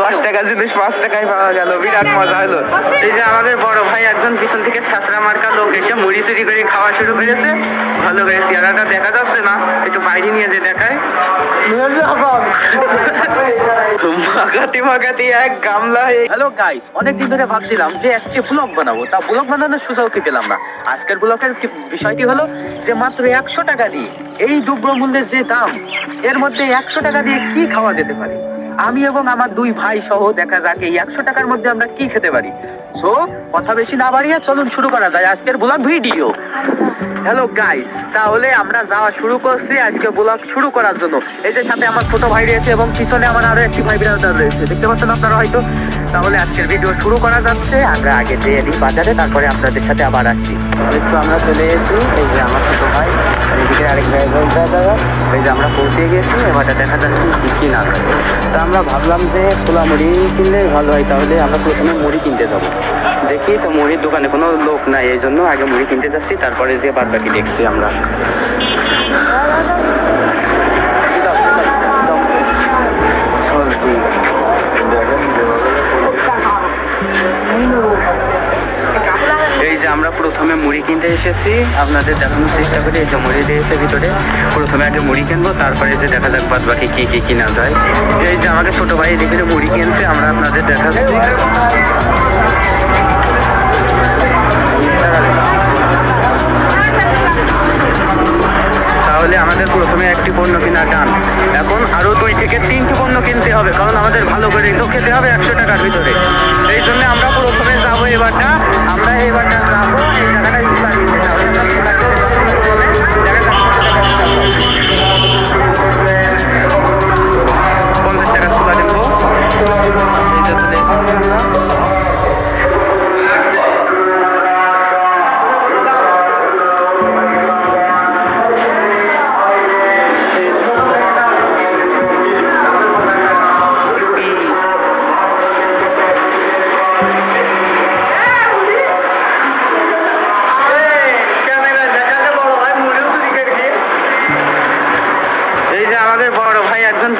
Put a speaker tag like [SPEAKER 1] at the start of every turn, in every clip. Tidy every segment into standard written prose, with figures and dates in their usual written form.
[SPEAKER 1] 10 টাকা জিনিস 5 টাকায় পাওয়া গেল, বিরাট মজা হলো। এই যে আমাদের বড় ভাই একজন পিছন থেকে ছাঁচড়া মার্কা লোক এসে মুড়ি চুরি করে খাওয়া শুরু করেছে। ভালো করে চেহারাটা দেখা যাচ্ছে না, একটু বাইরে নিয়ে যে দেখায়। মাগাতি এক গামলা। হ্যালো গাইস, অনেকদিন ধরে ভাবছিলাম যে একটি ব্লগ বানাবো, তা ব্লগ বানানোর সুযোগ পেলাম না। আজকের ব্লগের বিষয়টি হলো যে মাত্র 100 টাকা দিয়ে, এই দ্রব্যমূল্যের যে দাম, এর মধ্যে 100 টাকা দিয়ে কি খাওয়া যেতে পারে। আমি এবং আমার 2 ভাই সহ দেখা যাক এই 100 টাকার মধ্যে আমরা কি খেতে পারি। সো কথা বেশি না বাড়িয়ে চলুন শুরু করা যায় আজকের ব্লগ ভিডিও। হ্যালো গাইস, তাহলে আমরা যাওয়া শুরু করছি আজকে ব্লগ শুরু করার জন্য। এই যে সাথে আমার ছোট ভাই রয়েছে এবং পিছনে আমার আরো একটি ভাই বিরাদার রয়েছে, দেখতে পাচ্ছেন আপনারা হয়তো। তাহলে আজকের ভিডিও শুরু করা যাচ্ছে। আমরা আগে যেয়ে দিই বাজারে, তারপরে আপনাদের সাথে আবার আসছি। একটু আমরা চলে এসেছি, এই যে আমার ছোট ভাই, এদিকে আরেক ভাই দাদা। এই যে আমরা পৌঁছে গেছি, এবারটা দেখা যাচ্ছে কি কি না যায়। তা আমরা ভাবলাম যে খোলা মুড়ি কিনলে ভালো হয়, তাহলে আমরা প্রথমে মুড়ি কিনতে যাবো। দেখি তো মুড়ির দোকানে কোনো লোক নাই, এই জন্য আগে মুড়ি কিনতে যাচ্ছি, তারপরে যে বাদ বাকি দেখছি আমরা। এই যে আমরা প্রথমে মুড়ি কিনতে এসেছি, আপনাদের দেখানোর চেষ্টা করি। এই যে মুড়ি দিয়েছে ভিতরে, প্রথমে আগে মুড়ি কিনবো, তারপরে যে দেখা যাক বাদ বাকি কি কি কিনা যায়। এই যে আমাকে ছোট ভাই এদিকে মুড়ি কিনছে, আমরা আপনাদের দেখাচ্ছি। তাহলে আমাদের প্রথমে একটি পণ্য কেনা ডান। এখন আরো 2 থেকে 3টি পণ্য কিনতে হবে, কারণ আমাদের ভালো করে তো খেতে হবে 100 টাকার ভিতরে। এই জন্য আমরা প্রথমে যাবো এবারটা, আমরা এবারটা যাবো এই জায়গাটায় 50 টাকা সুলা দেবো।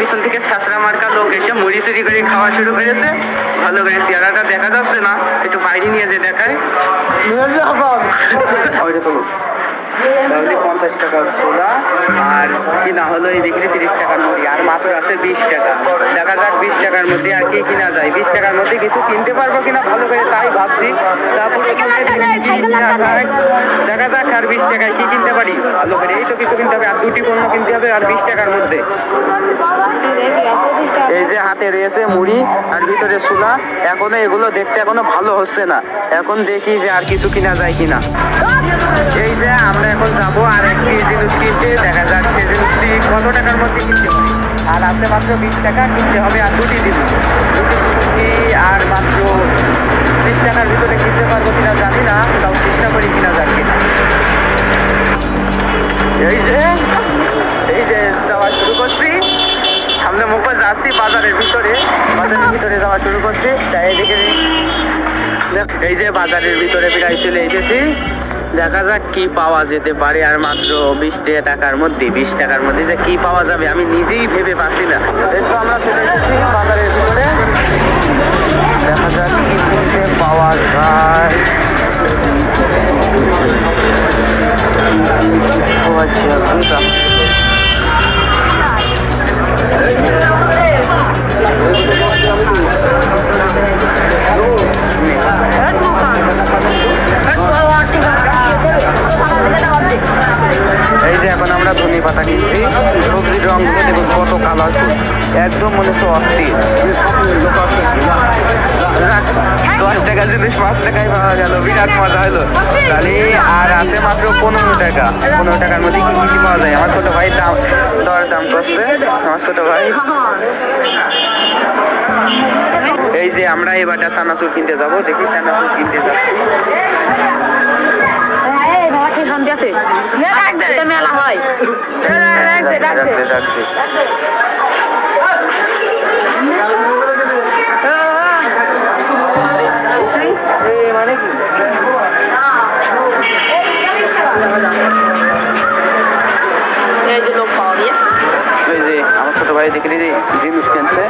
[SPEAKER 1] পিছন থেকে ছাঁচড়া মার্কা লোক এসে মুড়ি চুরি করে খাওয়া শুরু করেছে। ভালো করে চেহারাটা দেখা যাচ্ছে না, একটু বাইরে নিয়ে যে দেখায়। তাহলে 50 টাকা ছোলা আর কিনা হলো এই দেখলে 30 টাকার মুড়ি, আর মাত্র আছে 20 টাকা। দেখা যাক 20 টাকার মধ্যে আর কি কিনা যায়। 20 টাকার মধ্যে কিছু কিনতে পারবো কিনা ভালো করে তাই ভাবছি। তারপরে দেখা যাক আর 20 টাকায় কি কিনতে পারি ভালো করে। এই তো কিছু কিনতে হবে, আর 2টি পণ্য কিনতে হবে আর 20 টাকার মধ্যে। এই যে হাতে রয়েছে মুড়ি আর ভিতরে ছোলা। এখনো এগুলো দেখতে এখনো ভালো হচ্ছে না, এখন দেখি যে আর কিছু কিনা যায় কিনা। এই যে আমরা এখন যাবো আর একটি জিনিস কিনতে, দেখা যাক সে জিনিসটি কত টাকার মধ্যে কিনতে পারি। আর আছে মাত্র 20 টাকা, কিনতে হবে আর 2টি জিনিস। আর মাত্র 20 টাকার ভিতরে কিনতে পারবো কিনা জানি না, তাও চেষ্টা করি কিনা যায় কিনা। এই যে যাওয়া শুরু করছি, সামনে মুখ যাচ্ছি বাজারের ভিতরে যাওয়া শুরু করছি। তাই এদিকে এই যে বাজারের ভিতরে প্রায় চলে এসেছি, দেখা যাক কি পাওয়া যেতে পারে। আর মাত্র 20 টাকার মধ্যে, 20 টাকার মধ্যে যে কি পাওয়া যাবে আমি নিজেই ভেবে পাচ্ছি না। তো আমরা চলে এসেছি বাজারের ভিতরে, দেখা যাক কি কিনতে পাওয়া যায়। এই যে এখন আমরা ধনে পাতা কিনছি, সবজির রঙগুলো দেখুন কত কালারফুল, একদম মনে হচ্ছে অস্থির। 10 টাকা জিনিস 5 টাকায় পাওয়া গেল, বিরাট মজা হলো। তাহলে আর আছে মাত্র 15 টাকা। 15 টাকার মধ্যে কি কি পাওয়া যায়। আমার ছোট ভাই দাম করছে, আমার ছোট ভাই। এই যে আমরা এবারটা চানাচুর কিনতে যাবো, দেখি চানাচুর কিনতে যাচ্ছি। মেলা হয় মানে কি এই যে লোক পাওয়া গিয়ে, এই যে আমার ছোট ভাই দেখলি জিনিস কিনছে।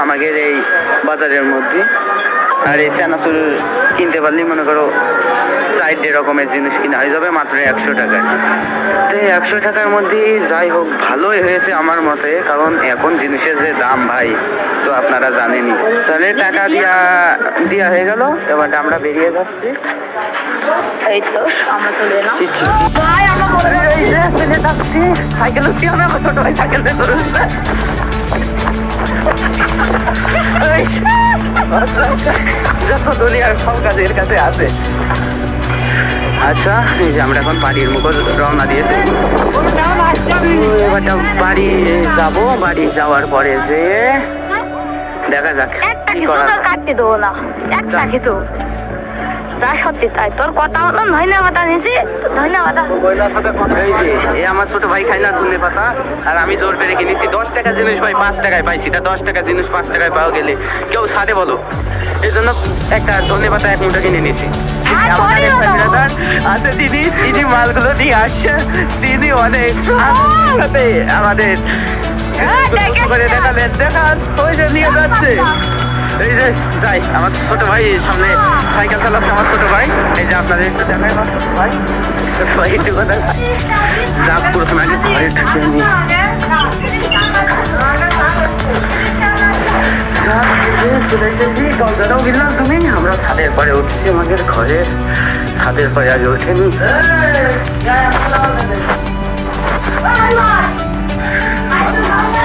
[SPEAKER 1] আমাদের এই বাজারের মধ্যে। আর এই চানাচুর কিনতে পারলেই মনে করো 4 রকমের জিনিস কিনা হয়ে যাবে মাত্র 100 টাকায়। তো 100 টাকার মধ্যে যাই হোক ভালোই হয়েছে আমার মতে, কারণ এখন জিনিসের যে দাম ভাই তো আপনারা জানেনই। তাহলে টাকা দিয়া হয়ে গেল, এবার আমরা বেরিয়ে যাচ্ছি।
[SPEAKER 2] এই তো আমরা চলে এলাম।
[SPEAKER 1] সাইকেল আমার ছোট ভাই সাইকেল যত দুনিয়ার সব কাজ এর কাছে আছে। আচ্ছা, এই যে আমরা এখন বাড়ির মুখ রওনা দিয়েছি। এবারটা বাড়ি যাবো, বাড়ি যাওয়ার পরে যে দেখা যাক
[SPEAKER 2] একটা কিছু তোর কাটতে দেবো না, একটা কিছু যা সত্যি তাই। তোর কথা হলো ধন্যবাদ নিছি, ধন্যবাদ।
[SPEAKER 1] এই আমার ছোট ভাই খাই না ধনে পাতা, আর আমি জোর পেরে কিনেছি 10 টাকা জিনিস ভাই 5 টাকায় পাইছি। তা 10 টাকা জিনিস 5 টাকায় পাওয়া গেলে কেউ ছাড়ে বলো? এই জন্য একটা ধনে পাতা 1 মুঠো কিনে নিয়েছি। আচ্ছা দিদি মালগুলো দিয়ে আসছে, দিদি অনেক সাথে আমাদের দেখান ওই যে নিয়ে যাচ্ছে। এই যে যাই, আমার ছোট ভাই সামনে সাইকেল চালাচ্ছে, আমার ছোট ভাই। এই যে আপনাদের একটু দেখাই আমার ছোট ভাই, একটু কথা যাক প্রথমে আগে ঘরে ঢুকে নি। দরজাটাও গেলাম তুমি, আমরা ছাদের পরে উঠছি, আমাদের ঘরের ছাদের পরে আগে উঠেনি।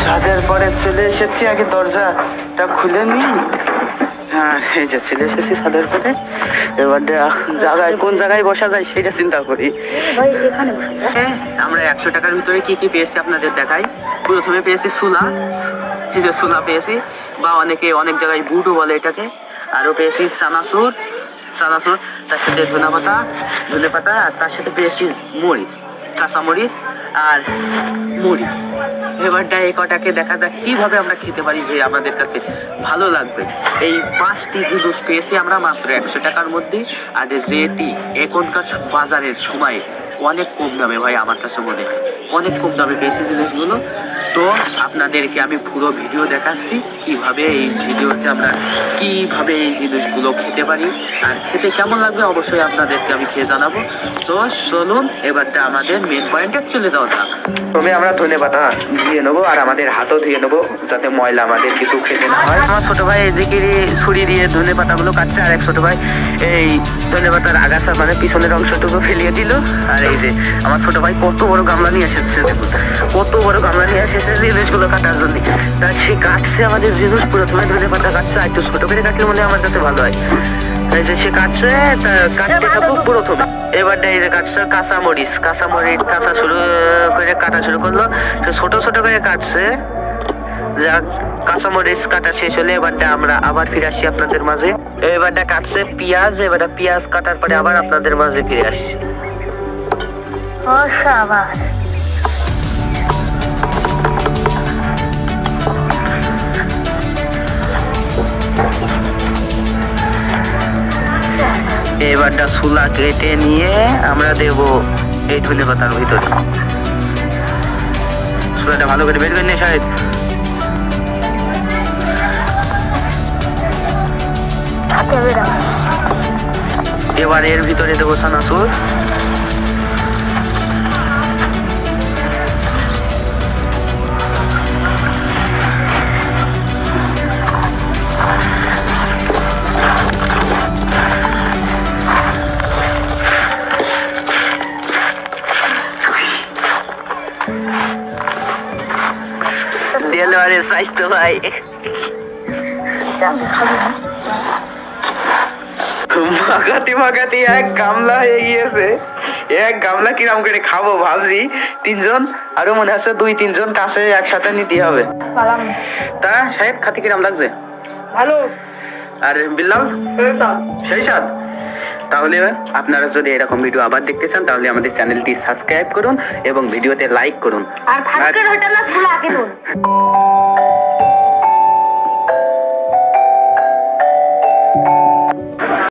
[SPEAKER 1] ছাদের পরে চলে এসেছি, আগে দরজাটা খুলে নি। হ্যাঁ এই যে চলে এসেছি ছাদের পরে। এবার জায়গায় কোন জায়গায় বসা যায় সেটা চিন্তা করি। আমরা 100 টাকার ভিতরে কি কি পেয়েছি আপনাদের দেখাই। প্রথমে পেয়েছি সুলা, এই যে সুলা পেয়েছি, বা অনেকে অনেক জায়গায় বুটও বলে এটাকে। আরো পেয়েছি চানাচুর, তার সাথে ধনে পাতা, আর তার সাথে পেয়েছি মরিচ, কাঁচা মরিচ আর মুড়ি। এবারটা এই কটাকে দেখা যাক কিভাবে আমরা খেতে পারি যে আমাদের কাছে ভালো লাগবে। এই 5টি জিনিস পেয়েছি আমরা মাত্র 100 টাকার মধ্যে। আর যেটি এখনকার বাজারের সময় অনেক কম দামে ভাই, আমার কাছে মনে হয় অনেক কম দামে পেয়েছি জিনিসগুলো। তো আপনাদেরকে আমি পুরো ভিডিও দেখাচ্ছি কিভাবে এই ভিডিওতে আমরা কিভাবে এই জিনিসগুলো খেতে পারি, আর খেতে কেমন লাগবে অবশ্যই আপনাদেরকে আমি খেয়ে জানাবো। তো চলুন এবারটা আমাদের মেন পয়েন্টে চলে যাওয়া যাক। তবে আমরা ধনে পাতা ধুয়ে নেবো, আর আমাদের হাতও ধুয়ে নেবো যাতে ময়লা আমাদের কিছু খেতে না হয়। আমার ছোট ভাই এদিকে ছুরি দিয়ে ধনে পাতাগুলো কাটছে, আর এক ছোট ভাই এই ধনে পাতার আগাছা মানে পিছনের অংশটুকু ফেলিয়ে দিল। আর এই যে আমার ছোট ভাই কত বড় গামলা নিয়ে এসেছে, দেখুন কত বড় গামলা নিয়ে এসেছে জিনিসগুলো কাটার জন্য। তা সে কাটছে আমাদের জিনিস, প্রথমে ধনে পাতা কাটছে, আর একটু ছোট করে কাটলে মনে হয় আমার কাছে ভালো হয়। এই যে সে কাটছে, কাটতে থাকুক প্রথমে। এবারটা এই যে কাটছে কাঁচা মরিচ কাঁচা শুরু করে কাটা শুরু করলো, সে ছোট ছোট করে কাটছে। যাক কাঁচা মরিচ কাটা শেষ হলে এবারটা আমরা আবার ফিরে আসি আপনাদের মাঝে। এবারটা কাটছে পেঁয়াজ, এবারটা পেঁয়াজ কাটার পরে আবার আপনাদের মাঝে ফিরে আসি। এবারটা চুলা কেটে নিয়ে আমরা দেবো এই ধনে পাতার ভিতরে। চুলাটা ভালো করে বের করে নিয়ে শাহেদ। এবার এর ভিতরে দেবো চানাচুর, স্বাস্থ্য ভাই মাখাতি এক গামলা হয়ে গিয়েছে। এক গামলা কিরাম করে খাবো ভাবছি, 3 জন আরো মনে আছে 2-3 জন কাছে একসাথে নিতে হবে। তা শাহেদ খাতি কিরাম লাগছে? ভালো। আর বিল্লাল সেই স্বাদ। তাহলে আপনারা যদি এরকম ভিডিও আবার দেখতে চান তাহলে আমাদের চ্যানেলটি সাবস্ক্রাইব করুন এবং ভিডিওতে লাইক করুন। আর